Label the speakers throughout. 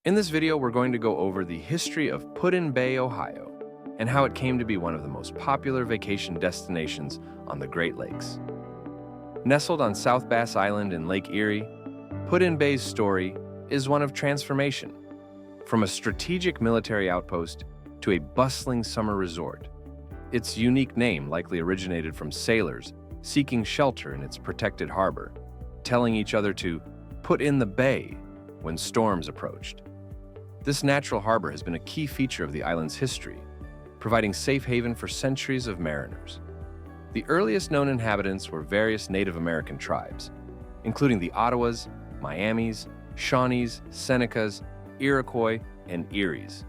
Speaker 1: In this video, we're going to go over the history of Put-in-Bay, Ohio, and how it came to be one of the most popular vacation destinations on the Great Lakes. Nestled on South Bass Island in Lake Erie, Put-in-Bay's story is one of transformation, from a strategic military outpost to a bustling summer resort. Its unique name likely originated from sailors seeking shelter in its protected harbor, telling each other to put in the bay when storms approached. This natural harbor has been a key feature of the island's history, providing safe haven for centuries of mariners. The earliest known inhabitants were various Native American tribes, including the Ottawas, Miamis, Shawnees, Senecas, Iroquois, and Eries.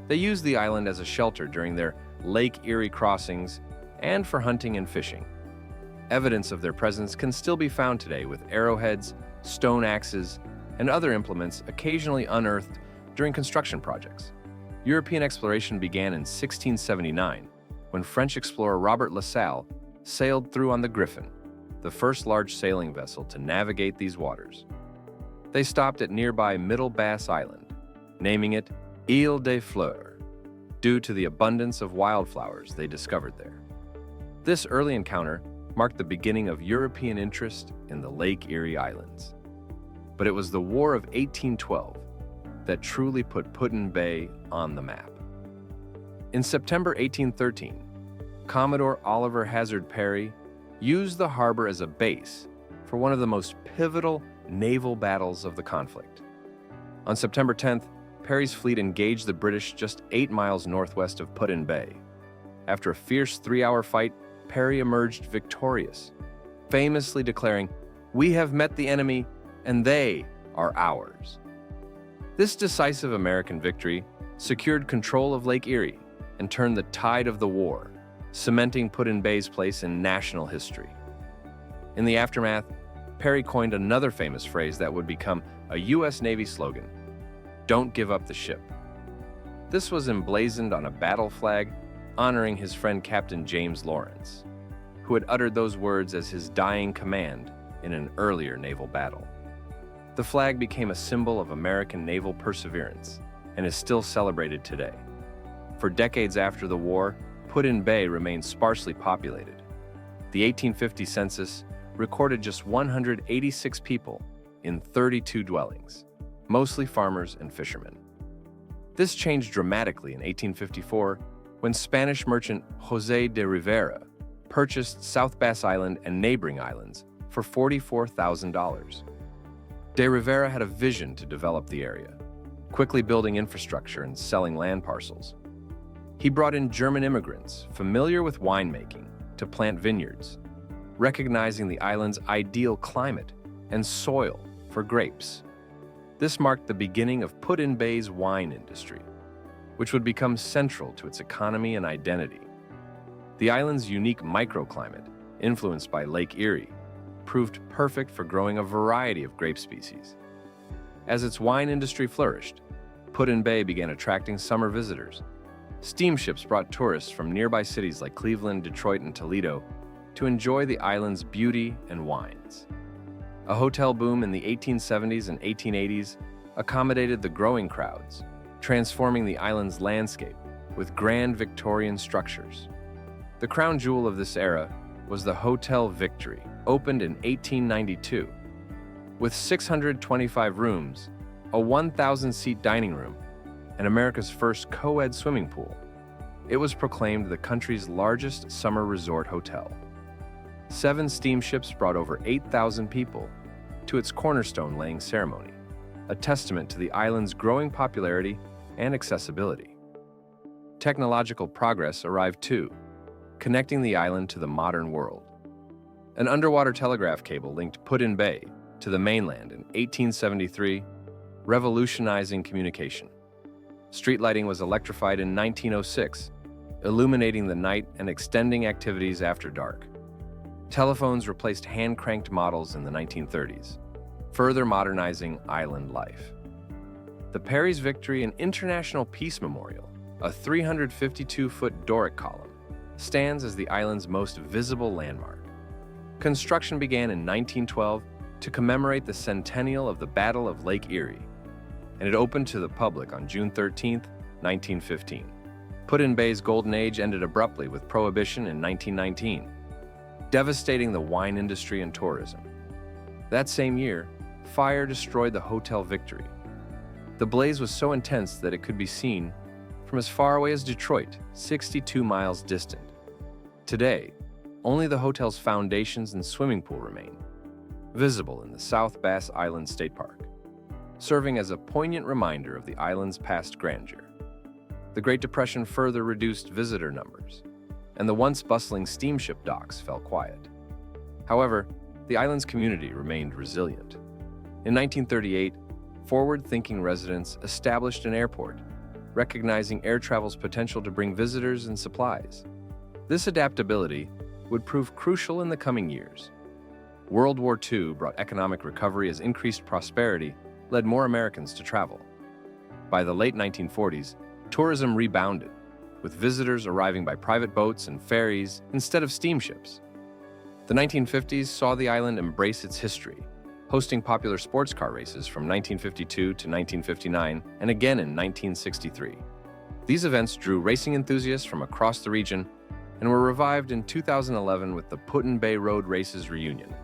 Speaker 1: They used the island as a shelter during their Lake Erie crossings and for hunting and fishing. Evidence of their presence can still be found today, with arrowheads, stone axes, and other implements occasionally unearthed during construction projects. European exploration began in 1679, when French explorer Robert La Salle sailed through on the Griffin, the first large sailing vessel to navigate these waters. They stopped at nearby Middle Bass Island, naming it Île des Fleurs, due to the abundance of wildflowers they discovered there. This early encounter marked the beginning of European interest in the Lake Erie Islands. But it was the War of 1812 that truly put Put-in-Bay on the map. In September 1813, Commodore Oliver Hazard Perry used the harbor as a base for one of the most pivotal naval battles of the conflict. On September 10th, Perry's fleet engaged the British just 8 miles northwest of Put-in-Bay. After a fierce 3-hour fight, Perry emerged victorious, famously declaring, "We have met the enemy, and they are ours." This decisive American victory secured control of Lake Erie and turned the tide of the war, cementing Put-in-Bay's place in national history. In the aftermath, Perry coined another famous phrase that would become a U.S. Navy slogan: "Don't give up the ship." This was emblazoned on a battle flag, honoring his friend Captain James Lawrence, who had uttered those words as his dying command in an earlier naval battle. The flag became a symbol of American naval perseverance and is still celebrated today. For decades after the war, Put-in-Bay remained sparsely populated. The 1850 census recorded just 186 people in 32 dwellings, mostly farmers and fishermen. This changed dramatically in 1854 when Spanish merchant José de Rivera purchased South Bass Island and neighboring islands for $44,000. De Rivera had a vision to develop the area, quickly building infrastructure and selling land parcels. He brought in German immigrants familiar with winemaking to plant vineyards, recognizing the island's ideal climate and soil for grapes. This marked the beginning of Put-in-Bay's wine industry, which would become central to its economy and identity. The island's unique microclimate, influenced by Lake Erie, proved perfect for growing a variety of grape species. As its wine industry flourished, Put-in-Bay began attracting summer visitors. Steamships brought tourists from nearby cities like Cleveland, Detroit, and Toledo to enjoy the island's beauty and wines. A hotel boom in the 1870s and 1880s accommodated the growing crowds, transforming the island's landscape with grand Victorian structures. The crown jewel of this era was the Hotel Victory, opened in 1892. With 625 rooms, a 1,000-seat dining room, and America's first co-ed swimming pool, it was proclaimed the country's largest summer resort hotel. 7 steamships brought over 8,000 people to its cornerstone-laying ceremony, a testament to the island's growing popularity and accessibility. Technological progress arrived too, connecting the island to the modern world. An underwater telegraph cable linked Put-in-Bay to the mainland in 1873, revolutionizing communication. Street lighting was electrified in 1906, illuminating the night and extending activities after dark. Telephones replaced hand-cranked models in the 1930s, further modernizing island life. The Perry's Victory and International Peace Memorial, a 352-foot Doric column, stands as the island's most visible landmark. Construction began in 1912 to commemorate the centennial of the Battle of Lake Erie. and it opened to the public on June 13, 1915. Put-in-Bay's golden age ended abruptly with Prohibition in 1919, devastating the wine industry and tourism. That same year, fire destroyed the Hotel Victory. The blaze was so intense that it could be seen from as far away as Detroit, 62 miles distant. Today, only the hotel's foundations and swimming pool remain, visible in the South Bass Island State Park, serving as a poignant reminder of the island's past grandeur. The Great Depression further reduced visitor numbers, and the once bustling steamship docks fell quiet. However, the island's community remained resilient. In 1938, forward-thinking residents established an airport, recognizing air travel's potential to bring visitors and supplies. This adaptability would prove crucial in the coming years. World War II brought economic recovery as increased prosperity led more Americans to travel. By the late 1940s, tourism rebounded, with visitors arriving by private boats and ferries instead of steamships. The 1950s saw the island embrace its history, hosting popular sports car races from 1952 to 1959 and again in 1963. These events drew racing enthusiasts from across the region and were revived in 2011 with the Put-in-Bay Road Races reunion,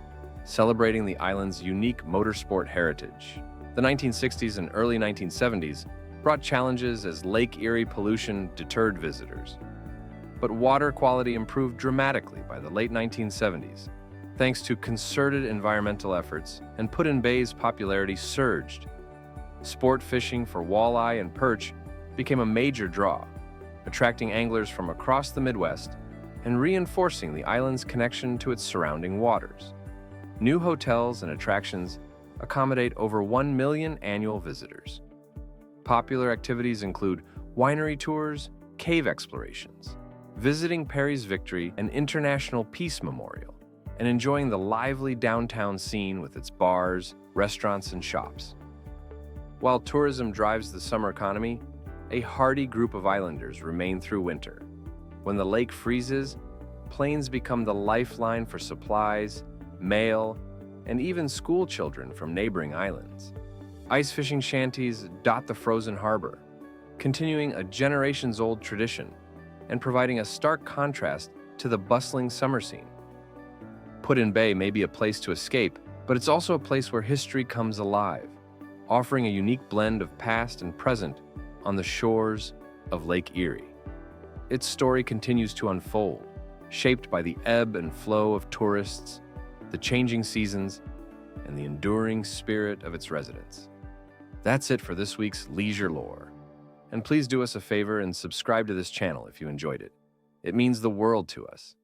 Speaker 1: celebrating the island's unique motorsport heritage. The 1960s and early 1970s brought challenges as Lake Erie pollution deterred visitors. But water quality improved dramatically by the late 1970s, thanks to concerted environmental efforts, and Put-in-Bay's popularity surged. Sport fishing for walleye and perch became a major draw, attracting anglers from across the Midwest and reinforcing the island's connection to its surrounding waters. New hotels and attractions accommodate over 1 million annual visitors. Popular activities include winery tours, cave explorations, visiting Perry's Victory and International Peace Memorial, and enjoying the lively downtown scene with its bars, restaurants, and shops. While tourism drives the summer economy, a hardy group of islanders remain through winter. When the lake freezes, planes become the lifeline for supplies, mail, and even school children from neighboring islands. Ice fishing shanties dot the frozen harbor, continuing a generations-old tradition and providing a stark contrast to the bustling summer scene. Put-in-Bay may be a place to escape, but it's also a place where history comes alive, offering a unique blend of past and present on the shores of Lake Erie. Its story continues to unfold, shaped by the ebb and flow of tourists, the changing seasons, and the enduring spirit of its residents. That's it for this week's Leisure Lore. And please do us a favor and subscribe to this channel if you enjoyed it. It means the world to us.